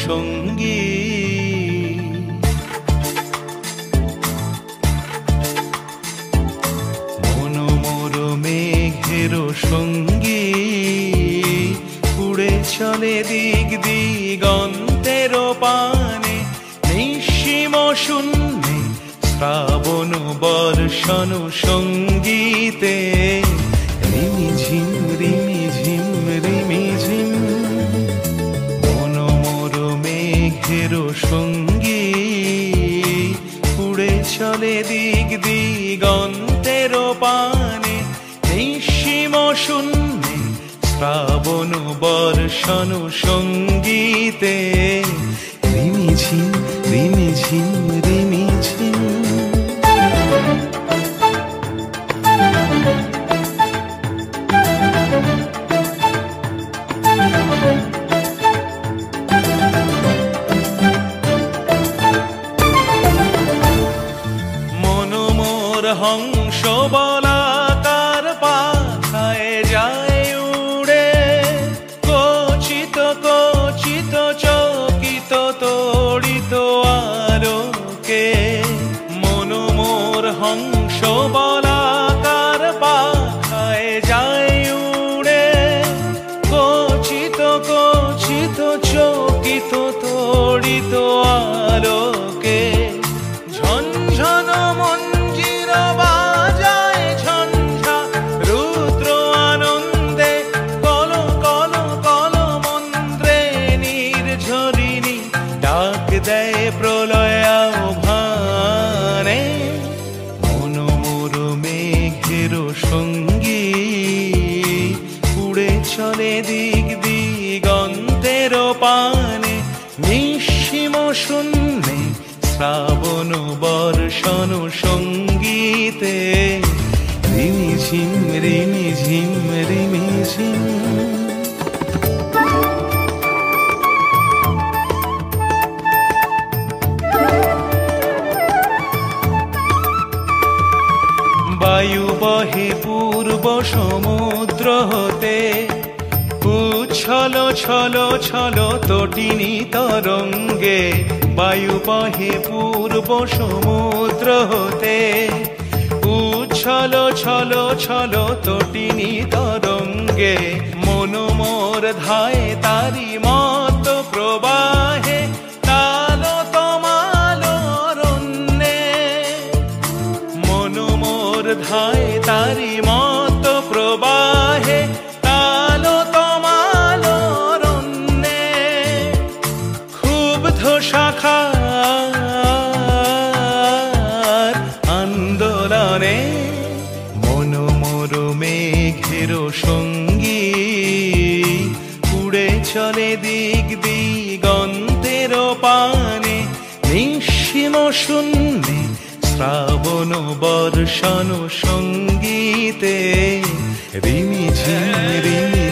সঙ্গী। মনোমোর মেঘের সঙ্গী উড়ে চলে দিক দিগন্তের পানে, নিঃসীম শূন্যে শ্রাবণ বর্ষণ সঙ্গীতে। রিমিঝিম রিমিঝিম রিমিঝিম মনোমোর মেঘের সঙ্গী উড়ে চলে দিক দিগন্তের পানে, নিঃসীম শূন্যে শ্রাবণ বর্ষণ সঙ্গীতে। রিমিঝিম রিমিঝিম রিমিঝিম। মনোমোর হংস বলাকার পাখায় যায় উড়ে, কচিত কচিত চকিত তড়িত আলোকে। মনোমোর হংস বলাকার পাখায় যায় উড়ে, কচিত কচিত চকিত তড়িত আলোকে। ঝনঝন মঞ্জির বাজায় ঝঞ্ঝা রুদ্র আনন্দে, কল কল কল মন্ত্রে নির্ঝরিণী ডাক দেয় প্রলয় আহ্বানে। মনোমোর মেঘের সঙ্গী উড়ে চলে দিক দিগন্তের পানে, নিঃসীম শূন্যে শ্রাবণ বর্ষণ সঙ্গীতে। রিমিঝিম রিমিঝিম রিমিঝিম। বায়ু বহে পূর্ব সমুদ্র হতে, উচ্ছল ছল ছল তটিনী তরঙ্গে। বায়ু বহে পূর্ব সমুদ্র হতে, উচ্ছল ছল ছল তটিনী তরঙ্গে। মনোমোর ধায় তারি মত প্রবাহে, তালো তমালো অরণ্যে। মনোমোর ধায় তারি মত প্রবাহে, তালো তমালো অরণ্যে। ক্ষুব্ধ শাখার আন্দোলনে, মনোমোর মেঘের সঙ্গী উড়ে চলে দিক দিগন্তের পানে, নিঃসীম শূন্যে শ্রাবণ বর্ষণ সঙ্গীতে। রিমিঝিম রিমি